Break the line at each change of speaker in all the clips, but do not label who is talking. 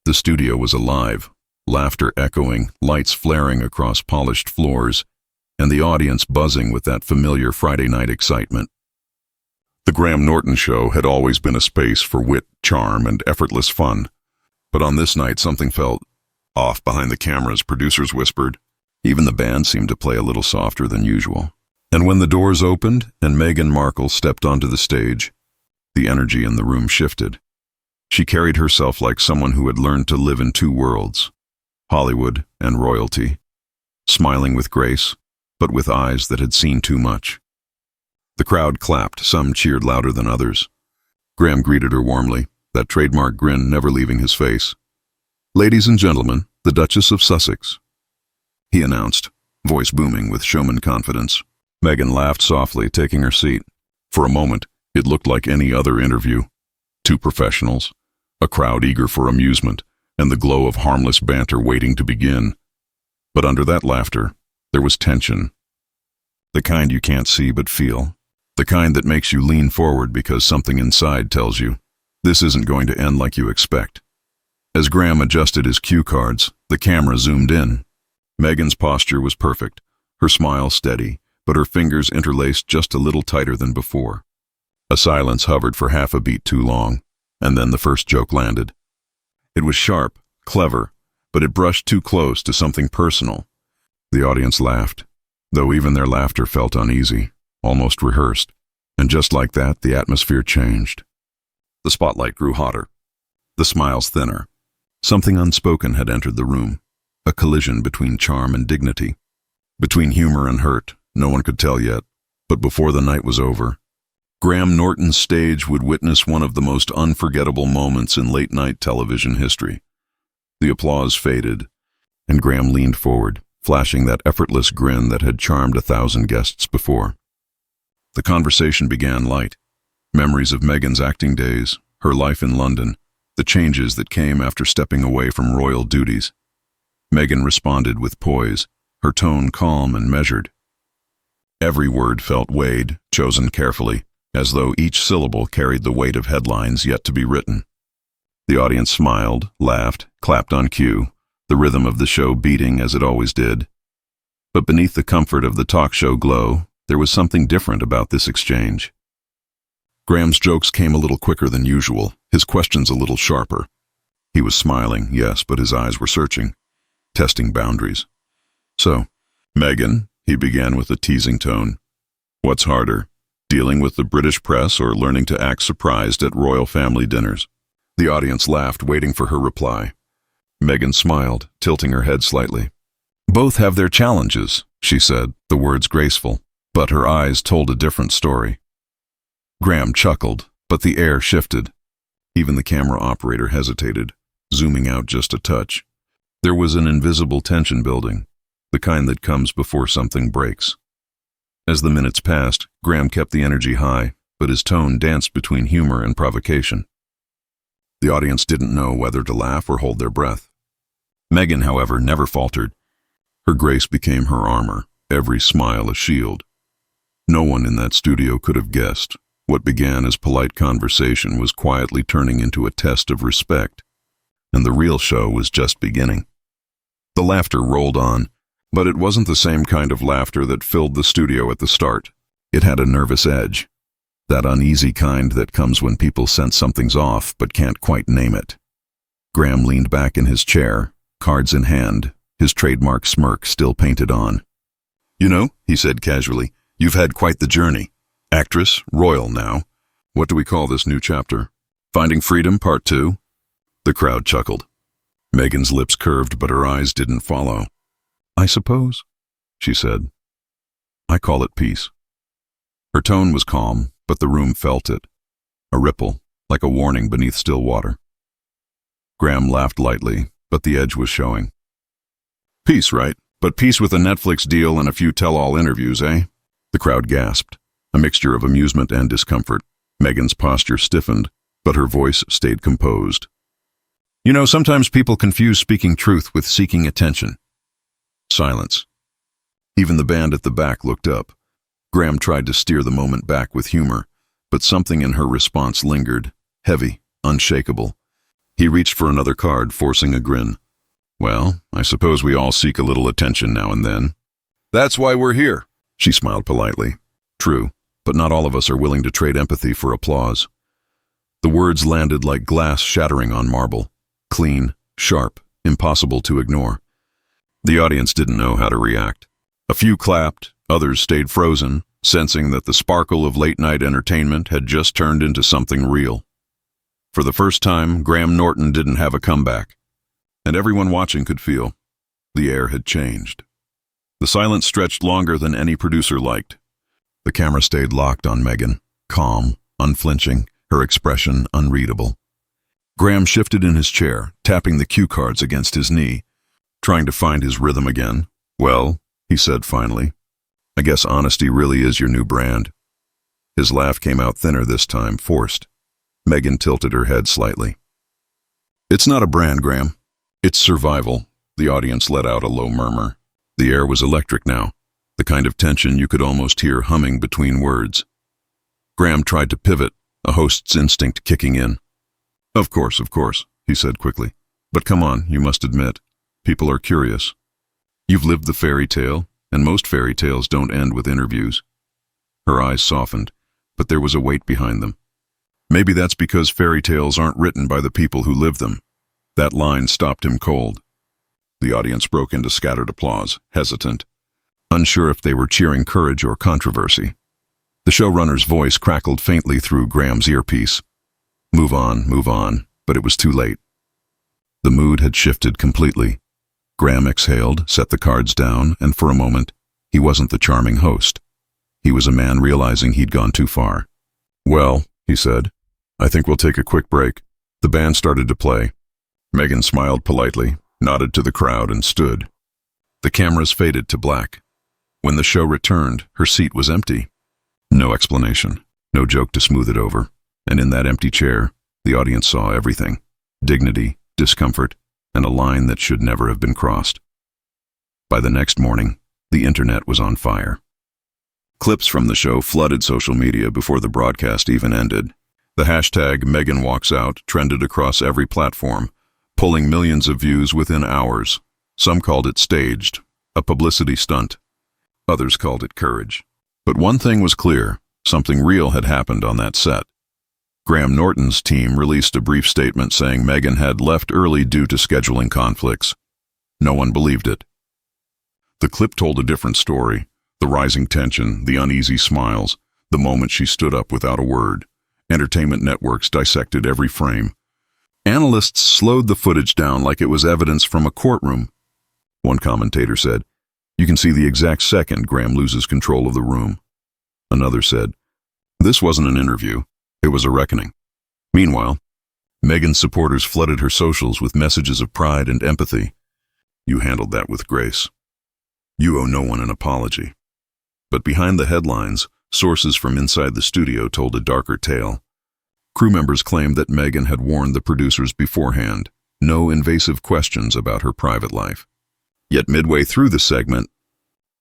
The studio was alive, laughter echoing, lights flaring across polished floors, and the audience buzzing with that familiar Friday night excitement. The Graham Norton Show had always been a space for wit, charm, and effortless fun. But on this night, something felt off behind the cameras, producers whispered. Even the band seemed to play a little softer than usual. And when the doors opened and Meghan Markle stepped onto the stage, the energy in the room shifted. She carried herself like someone who had learned to live in two worlds, Hollywood and royalty, smiling with grace, but with eyes that had seen too much. The crowd clapped, some cheered louder than others. Graham greeted her warmly, that trademark grin never leaving his face. "Ladies and gentlemen, the Duchess of Sussex," he announced, voice booming with showman confidence. Meghan laughed softly, taking her seat. For a moment, it looked like any other interview. Two professionals, a crowd eager for amusement, and the glow of harmless banter waiting to begin. But under that laughter, there was tension. The kind you can't see but feel. The kind that makes you lean forward because something inside tells you, this isn't going to end like you expect. As Graham adjusted his cue cards, the camera zoomed in. Meghan's posture was perfect, her smile steady, but her fingers interlaced just a little tighter than before. A silence hovered for half a beat too long, and then the first joke landed. It was sharp, clever, but it brushed too close to something personal. The audience laughed, though even their laughter felt uneasy, almost rehearsed, and just like that, the atmosphere changed. The spotlight grew hotter, the smiles thinner. Something unspoken had entered the room, a collision between charm and dignity, between humor and hurt. No one could tell yet, but before the night was over, Graham Norton's stage would witness one of the most unforgettable moments in late-night television history. The applause faded, and Graham leaned forward, flashing that effortless grin that had charmed 1,000 guests before. The conversation began light. Memories of Meghan's acting days, her life in London, the changes that came after stepping away from royal duties. Meghan responded with poise, her tone calm and measured. Every word felt weighed, chosen carefully, as though each syllable carried the weight of headlines yet to be written. The audience smiled, laughed, clapped on cue, the rhythm of the show beating as it always did. But beneath the comfort of the talk show glow, there was something different about this exchange. Graham's jokes came a little quicker than usual, his questions a little sharper. He was smiling, yes, but his eyes were searching, testing boundaries. "So, Meghan," he began with a teasing tone, "what's harder, dealing with the British press or learning to act surprised at royal family dinners?" The audience laughed, waiting for her reply. Meghan smiled, tilting her head slightly. "Both have their challenges," she said, the words graceful, but her eyes told a different story. Graham chuckled, but the air shifted. Even the camera operator hesitated, zooming out just a touch. There was an invisible tension building, the kind that comes before something breaks. As the minutes passed, Graham kept the energy high, but his tone danced between humor and provocation. The audience didn't know whether to laugh or hold their breath. Meghan, however, never faltered. Her grace became her armor, every smile a shield. No one in that studio could have guessed what began as polite conversation was quietly turning into a test of respect, and the real show was just beginning. The laughter rolled on, but it wasn't the same kind of laughter that filled the studio at the start. It had a nervous edge, that uneasy kind that comes when people sense something's off but can't quite name it. Graham leaned back in his chair, cards in hand, his trademark smirk still painted on. "You know," he said casually, "you've had quite the journey. Actress, royal now. What do we call this new chapter? Finding Freedom, Part 2? The crowd chuckled. Meghan's lips curved, but her eyes didn't follow. "I suppose," she said. "I call it peace." Her tone was calm, but the room felt it. A ripple, like a warning beneath still water. Graham laughed lightly, but the edge was showing. "Peace, right? But peace with a Netflix deal and a few tell-all interviews, eh?" The crowd gasped, a mixture of amusement and discomfort. Meghan's posture stiffened, but her voice stayed composed. "You know, sometimes people confuse speaking truth with seeking attention." Silence. Even the band at the back looked up. Graham tried to steer the moment back with humor, but something in her response lingered, heavy, unshakable. He reached for another card, forcing a grin. Well, I suppose we all seek a little attention now and then. That's why we're here, she smiled politely. True, but not all of us are willing to trade empathy for applause. The words landed like glass shattering on marble. Clean, sharp, impossible to ignore. The audience didn't know how to react. A few clapped, others stayed frozen, sensing that the sparkle of late-night entertainment had just turned into something real. For the first time, Graham Norton didn't have a comeback, and everyone watching could feel the air had changed. The silence stretched longer than any producer liked. The camera stayed locked on Meghan, calm, unflinching, her expression unreadable. Graham shifted in his chair, tapping the cue cards against his knee, trying to find his rhythm again. Well, he said finally, I guess honesty really is your new brand. His laugh came out thinner this time, forced. Meghan tilted her head slightly. It's not a brand, Graham. It's survival. The audience let out a low murmur. The air was electric now, the kind of tension you could almost hear humming between words. Graham tried to pivot, a host's instinct kicking in. Of course, he said quickly. But come on, you must admit, people are curious. You've lived the fairy tale, and most fairy tales don't end with interviews. Her eyes softened, but there was a weight behind them. Maybe that's because fairy tales aren't written by the people who live them. That line stopped him cold. The audience broke into scattered applause, hesitant, unsure if they were cheering courage or controversy. The showrunner's voice crackled faintly through Graham's earpiece. Move on, but it was too late. The mood had shifted completely. Graham exhaled, set the cards down, and for a moment, he wasn't the charming host. He was a man realizing he'd gone too far. Well, he said, I think we'll take a quick break. The band started to play. Meghan smiled politely, nodded to the crowd, and stood. The cameras faded to black. When the show returned, her seat was empty. No explanation, no joke to smooth it over. And in that empty chair, the audience saw everything. Dignity, discomfort, and a line that should never have been crossed. By the next morning, the internet was on fire. Clips from the show flooded social media before the broadcast even ended. The hashtag #MeghanWalksOut trended across every platform, pulling millions of views within hours. Some called it staged, a publicity stunt. Others called it courage. But one thing was clear, something real had happened on that set. Graham Norton's team released a brief statement saying Meghan had left early due to scheduling conflicts. No one believed it. The clip told a different story. The rising tension, the uneasy smiles, the moment she stood up without a word. Entertainment networks dissected every frame. Analysts slowed the footage down like it was evidence from a courtroom. One commentator said, "You can see the exact second Graham loses control of the room." Another said, "This wasn't an interview. It was a reckoning." Meanwhile, Meghan's supporters flooded her socials with messages of pride and empathy. "You handled that with grace. You owe no one an apology." But behind the headlines, sources from inside the studio told a darker tale. Crew members claimed that Meghan had warned the producers beforehand, no invasive questions about her private life. Yet midway through the segment,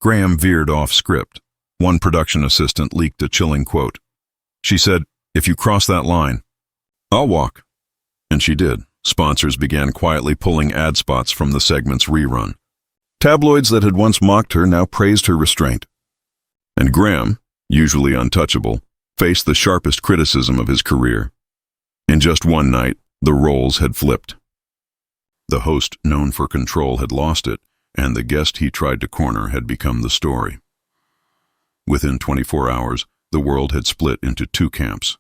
Graham veered off script. One production assistant leaked a chilling quote. She said, "If you cross that line, I'll walk." And she did. Sponsors began quietly pulling ad spots from the segment's rerun. Tabloids that had once mocked her now praised her restraint. And Graham, usually untouchable, faced the sharpest criticism of his career. In just one night, the roles had flipped. The host known for control had lost it, and the guest he tried to corner had become the story. Within 24 hours, the world had split into two camps.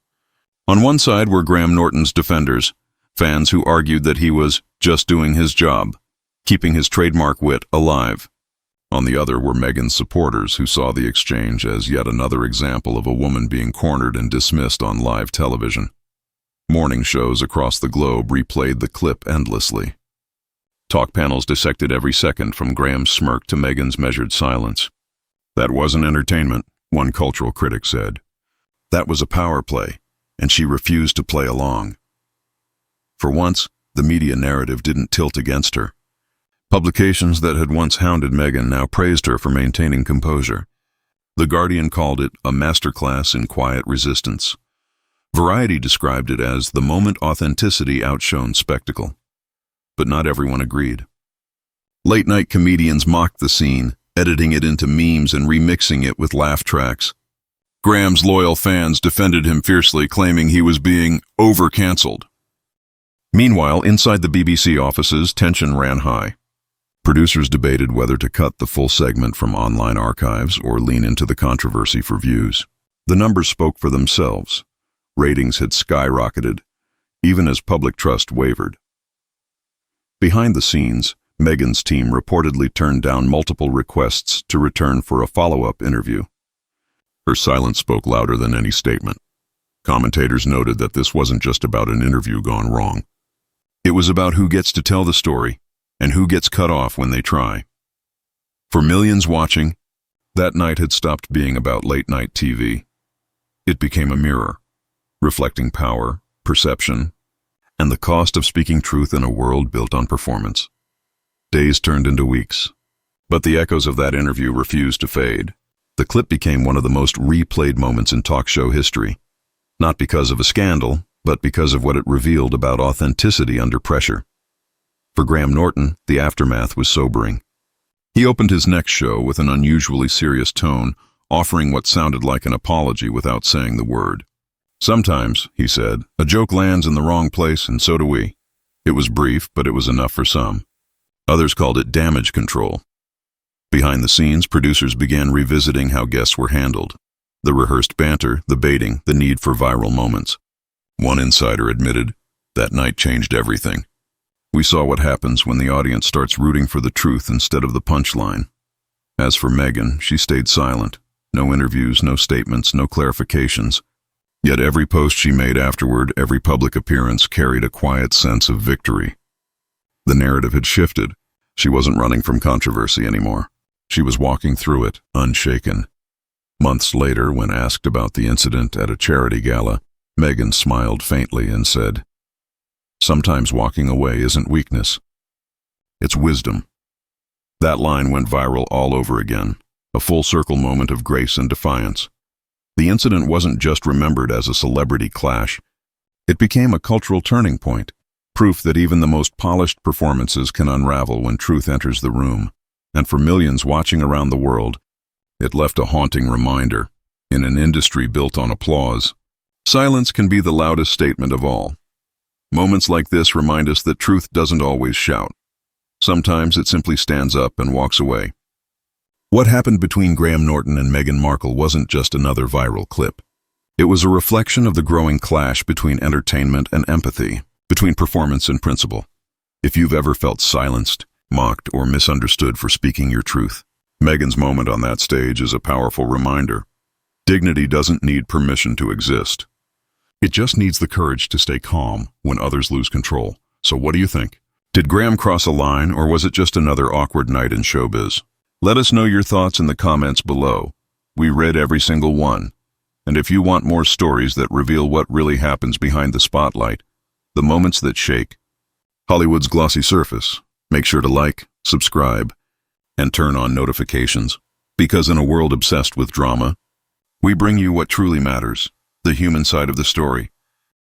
On one side were Graham Norton's defenders, fans who argued that he was just doing his job, keeping his trademark wit alive. On the other were Meghan's supporters who saw the exchange as yet another example of a woman being cornered and dismissed on live television. Morning shows across the globe replayed the clip endlessly. Talk panels dissected every second from Graham's smirk to Meghan's measured silence. "That wasn't entertainment," one cultural critic said. "That was a power play, and she refused to play along." For once, the media narrative didn't tilt against her. Publications that had once hounded Meghan now praised her for maintaining composure. The Guardian called it a masterclass in quiet resistance. Variety described it as the moment authenticity outshone spectacle. But not everyone agreed. Late-night comedians mocked the scene, editing it into memes and remixing it with laugh tracks. Graham's loyal fans defended him fiercely, claiming he was being over-canceled. Meanwhile, inside the BBC offices, tension ran high. Producers debated whether to cut the full segment from online archives or lean into the controversy for views. The numbers spoke for themselves. Ratings had skyrocketed, even as public trust wavered. Behind the scenes, Meghan's team reportedly turned down multiple requests to return for a follow-up interview. Her silence spoke louder than any statement. Commentators noted that this wasn't just about an interview gone wrong. It was about who gets to tell the story and who gets cut off when they try. For millions watching, that night had stopped being about late-night TV. It became a mirror, reflecting power, perception, and the cost of speaking truth in a world built on performance. Days turned into weeks, but the echoes of that interview refused to fade. The clip became one of the most replayed moments in talk show history, not because of a scandal, but because of what it revealed about authenticity under pressure. For Graham Norton, the aftermath was sobering. He opened his next show with an unusually serious tone, offering what sounded like an apology without saying the word. "Sometimes," he said, "a joke lands in the wrong place, and so do we." It was brief, but it was enough for some. Others called it damage control. Behind the scenes, producers began revisiting how guests were handled. The rehearsed banter, the baiting, the need for viral moments. One insider admitted, "That night changed everything. We saw what happens when the audience starts rooting for the truth instead of the punchline." As for Meghan, she stayed silent. No interviews, no statements, no clarifications. Yet every post she made afterward, every public appearance, carried a quiet sense of victory. The narrative had shifted. She wasn't running from controversy anymore. She was walking through it, unshaken. Months later, when asked about the incident at a charity gala, Meghan smiled faintly and said, "Sometimes walking away isn't weakness. It's wisdom." That line went viral all over again, a full-circle moment of grace and defiance. The incident wasn't just remembered as a celebrity clash. It became a cultural turning point, proof that even the most polished performances can unravel when truth enters the room. And for millions watching around the world, it left a haunting reminder. In an industry built on applause, silence can be the loudest statement of all. Moments like this remind us that truth doesn't always shout. Sometimes it simply stands up and walks away. What happened between Graham Norton and Meghan Markle wasn't just another viral clip. It was a reflection of the growing clash between entertainment and empathy, between performance and principle. If you've ever felt silenced, mocked, or misunderstood for speaking your truth, Meghan's moment on that stage is a powerful reminder. Dignity doesn't need permission to exist. It just needs the courage to stay calm when others lose control. So what do you think? Did Graham cross a line, or was it just another awkward night in showbiz? Let us know your thoughts in the comments below. We read every single one. And if you want more stories that reveal what really happens behind the spotlight, the moments that shake Hollywood's glossy surface, make sure to like, subscribe, and turn on notifications. Because in a world obsessed with drama, we bring you what truly matters, the human side of the story.